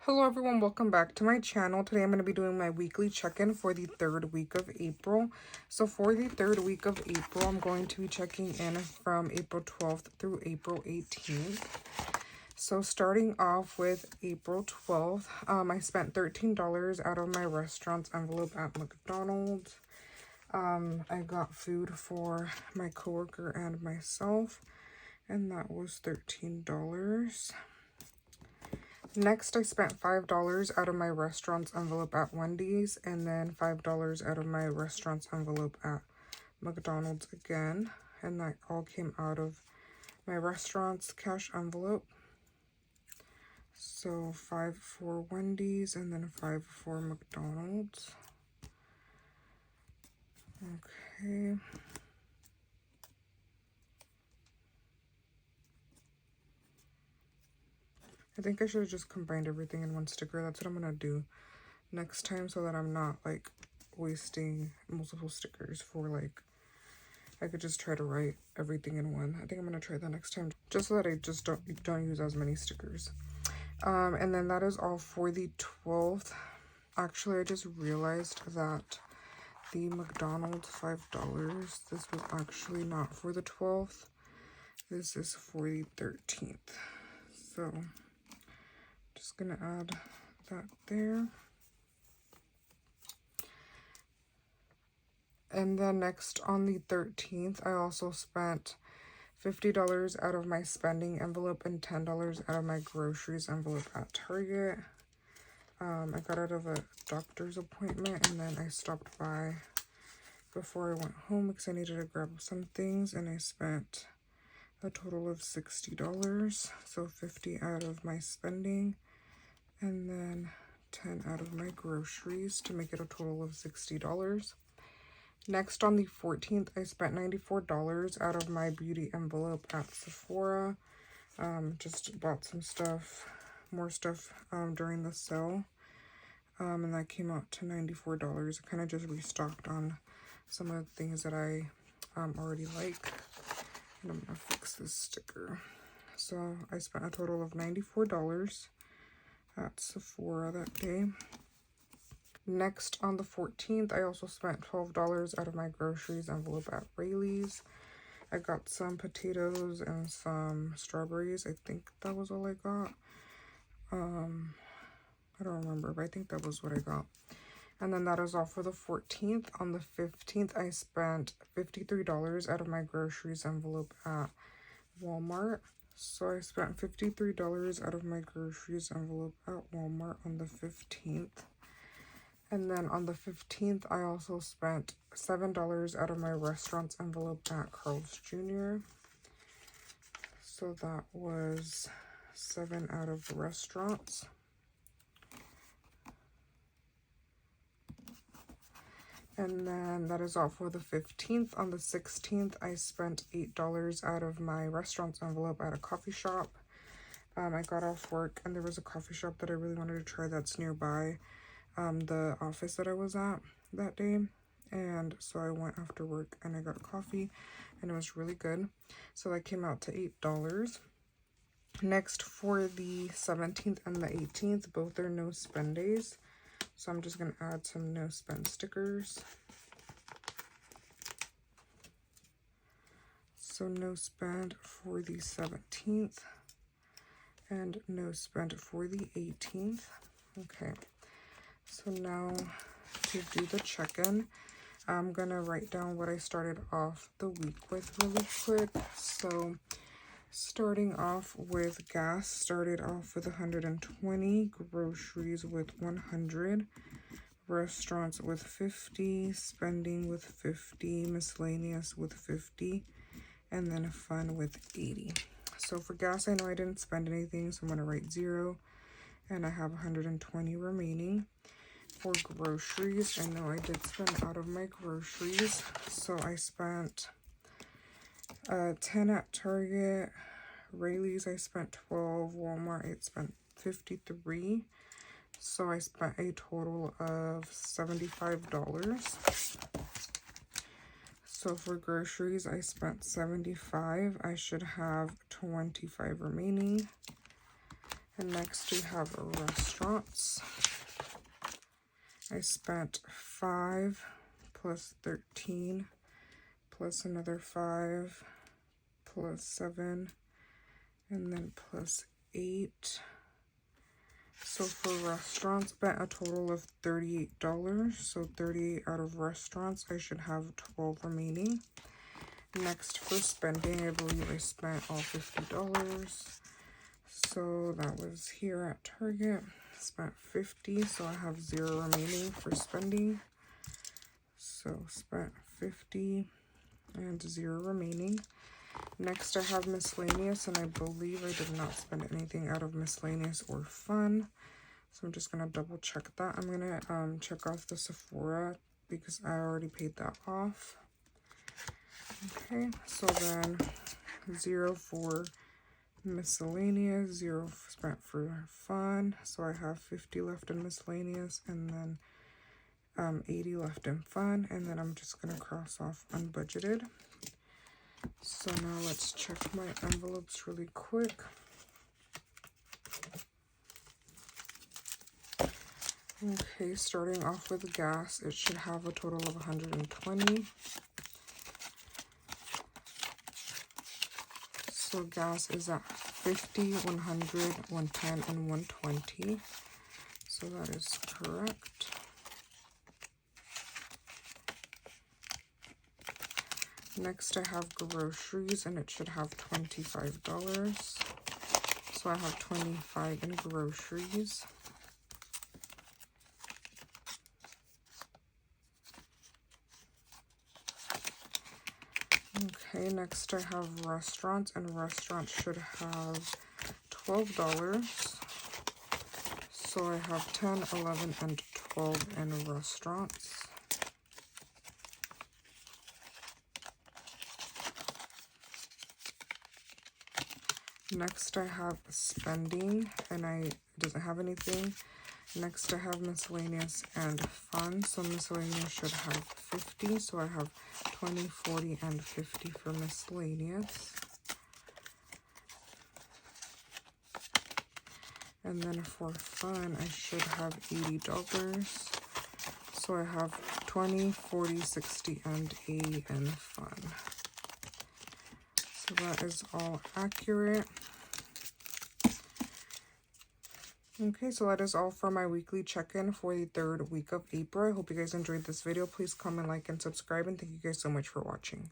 Hello everyone, welcome back to my channel. Today I'm going to be doing my weekly check-in for the third week of April. So for the third week of April, I'm going to be checking in from April 12th through April 18th. So starting off with April 12th, I spent $13 out of my restaurant's envelope at McDonald's. I got food for my coworker and myself, and that was $13. Next, I spent $5 out of my restaurant's envelope at Wendy's, and then $5 out of my restaurant's envelope at McDonald's again. And that all came out of my restaurant's cash envelope. So 5 for Wendy's and then 5 for McDonald's. Okay. I think I should have just combined everything in one sticker. That's what I'm going to do next time so that I'm not like wasting multiple stickers for like, I could just try to write everything in one. I think I'm going to try that next time just so that I just don't use as many stickers. And then that is all for the 12th. Actually, I just realized that the McDonald's $5, this was actually not for the 12th. This is for the 13th. So just gonna add that there. And then next on the 13th, I also spent $50 out of my spending envelope and $10 out of my groceries envelope at Target. I got out of a doctor's appointment, and then I stopped by before I went home because I needed to grab some things, and I spent a total of $60. So 50 out of my spending and then 10 out of my groceries to make it a total of $60. Next, on the 14th, I spent $94 out of my beauty envelope at Sephora. Just bought some stuff, more stuff during the sale. And that came out to $94. I kind of just restocked on some of the things that I already like. And I'm going to fix this sticker. So I spent a total of $94 at Sephora that day. Next, on the 14th, I also spent $12 out of my groceries envelope at Rayleigh's. I got some potatoes and some strawberries. I think that was all I got. I don't remember, but I think that was what I got. And then that is all for the 14th. On the 15th, I spent $53 out of my groceries envelope at Walmart. So I spent $53 out of my groceries envelope at Walmart on the 15th. And then on the 15th, I also spent $7 out of my restaurant's envelope at Carl's Jr. So that was 7 out of the restaurants. And then that is all for the 15th. On the 16th, I spent $8 out of my restaurant's envelope at a coffee shop. I got off work and there was a coffee shop that I really wanted to try that's nearby the office that I was at that day. And so I went after work and I got coffee and it was really good. So that came out to $8. Next, for the 17th and the 18th, both are no spend days. So I'm just going to add some no spend stickers. So no spend for the 17th and no spend for the 18th. Okay, so now to do the check-in, I'm going to write down what I started off the week with really quick. So starting off with gas, started off with 120, groceries with 100, restaurants with 50, spending with 50, miscellaneous with 50, and then fun with 80. So for gas, I know I didn't spend anything, so I'm going to write 0, and I have 120 remaining. For groceries, I know I did spend out of my groceries, so I spent 10 at Target. Rayleigh's I spent 12, Walmart I spent 53, so I spent a total of $75. So for groceries I spent 75. I should have 25 remaining. And next we have restaurants. I spent 5 plus 13 plus another 5 plus 7 and then plus 8. So for restaurants, spent a total of $38. So 38 out of restaurants, I should have 12 remaining. Next for spending, I believe I spent all $50. So that was here at Target. Spent 50, so I have 0 remaining for spending. So spent 50 and 0 remaining. Next I have miscellaneous, and I believe I did not spend anything out of miscellaneous or fun. So I'm just gonna double check that. I'm gonna check off the Sephora because I already paid that off. Okay, so then 0 for miscellaneous, 0 spent for fun. So I have 50 left in miscellaneous and then 80 left in fun, and then I'm just gonna cross off unbudgeted. So now let's check my envelopes really quick. Okay, starting off with gas, it should have a total of 120. So gas is at 50, 100, 110, and 120. So that is correct. Next I have groceries, and it should have $25. So I have 25 in groceries. Okay, next I have restaurants, and restaurants should have $12. So I have 10, 11, and 12 in restaurants. Next I have spending, and it doesn't have anything. Next I have miscellaneous and fun. So miscellaneous should have 50. So I have 20, 40, and 50 for miscellaneous. And then for fun, I should have $80. So I have 20, 40, 60, and 80 in fun. So that is all accurate. Okay, so that is all for my weekly check-in for the 3rd week of April. I hope you guys enjoyed this video. Please comment, like, and subscribe, and thank you guys so much for watching.